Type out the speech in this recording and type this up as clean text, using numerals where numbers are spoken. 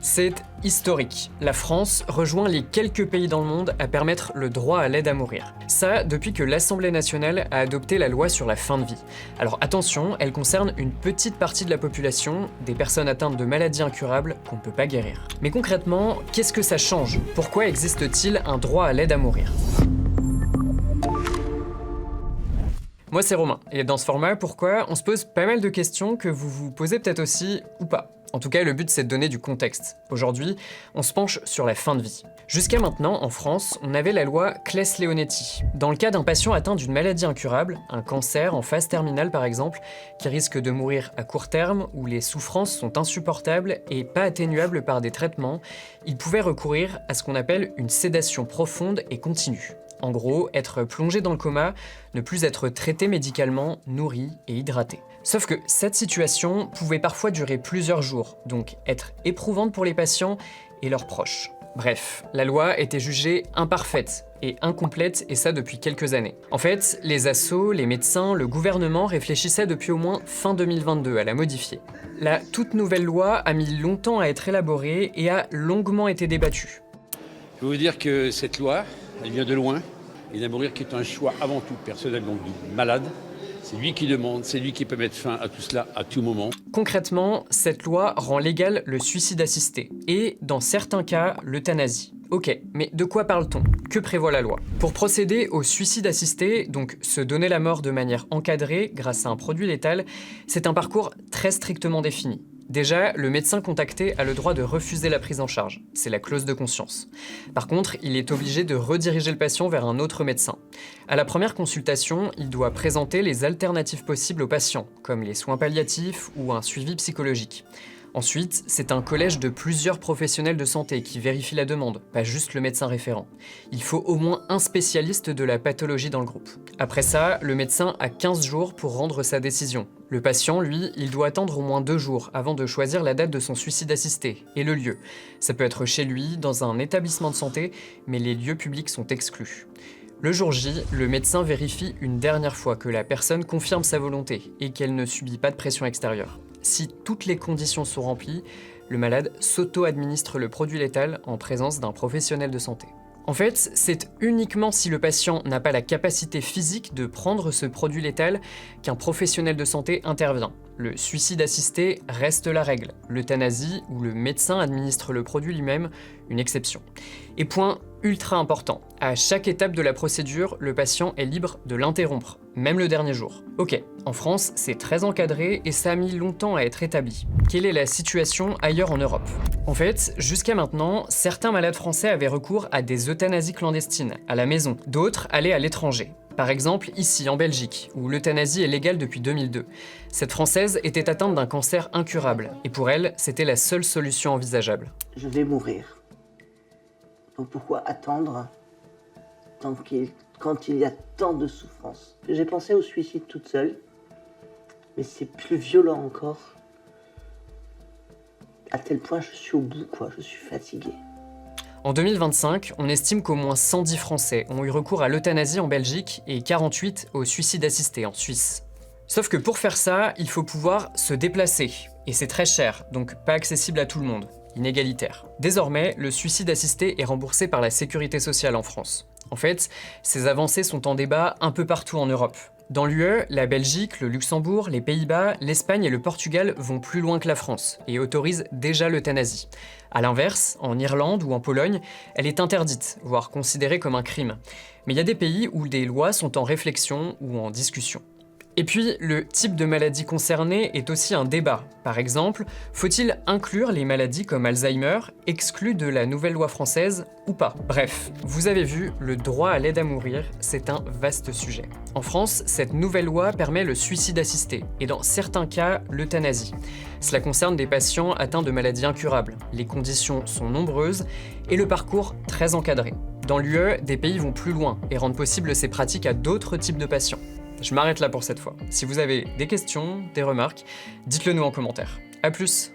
C'est historique. La France rejoint les quelques pays dans le monde à permettre le droit à l'aide à mourir. Ça, depuis que l'Assemblée nationale a adopté la loi sur la fin de vie. Alors attention, elle concerne une petite partie de la population, des personnes atteintes de maladies incurables qu'on ne peut pas guérir. Mais concrètement, qu'est-ce que ça change? Pourquoi existe-t-il un droit à l'aide à mourir? Moi c'est Romain, et dans ce format, pourquoi, on se pose pas mal de questions que vous vous posez peut-être aussi ou pas. En tout cas, le but c'est de donner du contexte. Aujourd'hui, on se penche sur la fin de vie. Jusqu'à maintenant, en France, on avait la loi Claes-Leonetti. Dans le cas d'un patient atteint d'une maladie incurable, un cancer en phase terminale par exemple, qui risque de mourir à court terme, où les souffrances sont insupportables et pas atténuables par des traitements, il pouvait recourir à ce qu'on appelle une sédation profonde et continue. En gros, être plongé dans le coma, ne plus être traité médicalement, nourri et hydraté. Sauf que cette situation pouvait parfois durer plusieurs jours, donc être éprouvante pour les patients et leurs proches. Bref, la loi était jugée imparfaite et incomplète, et ça depuis quelques années. En fait, les assos, les médecins, le gouvernement réfléchissaient depuis au moins fin 2022 à la modifier. La toute nouvelle loi a mis longtemps à être élaborée et a longuement été débattue. Je peux vous dire que cette loi, elle vient de loin. Et d'aide à mourir qui est un choix avant tout personnel, donc du malade. C'est lui qui demande, c'est lui qui peut mettre fin à tout cela à tout moment. Concrètement, cette loi rend légal le suicide assisté et, dans certains cas, l'euthanasie. Ok, mais de quoi parle-t-on? Que prévoit la loi? Pour procéder au suicide assisté, donc se donner la mort de manière encadrée grâce à un produit létal, c'est un parcours très strictement défini. Déjà, le médecin contacté a le droit de refuser la prise en charge. C'est la clause de conscience. Par contre, il est obligé de rediriger le patient vers un autre médecin. À la première consultation, il doit présenter les alternatives possibles au patient, comme les soins palliatifs ou un suivi psychologique. Ensuite, c'est un collège de plusieurs professionnels de santé qui vérifient la demande, pas juste le médecin référent. Il faut au moins un spécialiste de la pathologie dans le groupe. Après ça, le médecin a 15 jours pour rendre sa décision. Le patient, lui, il doit attendre au moins 2 jours avant de choisir la date de son suicide assisté et le lieu. Ça peut être chez lui, dans un établissement de santé, mais les lieux publics sont exclus. Le jour J, le médecin vérifie une dernière fois que la personne confirme sa volonté et qu'elle ne subit pas de pression extérieure. Si toutes les conditions sont remplies, le malade s'auto-administre le produit létal en présence d'un professionnel de santé. En fait, c'est uniquement si le patient n'a pas la capacité physique de prendre ce produit létal qu'un professionnel de santé intervient. Le suicide assisté reste la règle, l'euthanasie, où le médecin administre le produit lui-même, une exception. Et point ultra important, à chaque étape de la procédure, le patient est libre de l'interrompre, même le dernier jour. Ok, en France, c'est très encadré et ça a mis longtemps à être établi. Quelle est la situation ailleurs en Europe? En fait, jusqu'à maintenant, certains malades français avaient recours à des euthanasies clandestines, à la maison. D'autres allaient à l'étranger. Par exemple, ici, en Belgique, où l'euthanasie est légale depuis 2002. Cette Française était atteinte d'un cancer incurable, et pour elle, c'était la seule solution envisageable. Je vais mourir. Donc pourquoi attendre quand il y a tant de souffrance? J'ai pensé au suicide toute seule, mais c'est plus violent encore. À tel point, je suis au bout, je suis fatigué. En 2025, on estime qu'au moins 110 Français ont eu recours à l'euthanasie en Belgique et 48 au suicide assisté en Suisse. Sauf que pour faire ça, il faut pouvoir se déplacer. Et c'est très cher, donc pas accessible à tout le monde, inégalitaire. Désormais, le suicide assisté est remboursé par la Sécurité sociale en France. En fait, ces avancées sont en débat un peu partout en Europe. Dans l'UE, la Belgique, le Luxembourg, les Pays-Bas, l'Espagne et le Portugal vont plus loin que la France et autorisent déjà l'euthanasie. À l'inverse, en Irlande ou en Pologne, elle est interdite, voire considérée comme un crime. Mais il y a des pays où des lois sont en réflexion ou en discussion. Et puis, le type de maladie concernée est aussi un débat. Par exemple, faut-il inclure les maladies comme Alzheimer, exclues de la nouvelle loi française, ou pas? Bref, vous avez vu, le droit à l'aide à mourir, c'est un vaste sujet. En France, cette nouvelle loi permet le suicide assisté, et dans certains cas, l'euthanasie. Cela concerne des patients atteints de maladies incurables. Les conditions sont nombreuses, et le parcours très encadré. Dans l'UE, des pays vont plus loin, et rendent possible ces pratiques à d'autres types de patients. Je m'arrête là pour cette fois. Si vous avez des questions, des remarques, dites-le nous en commentaire. À plus!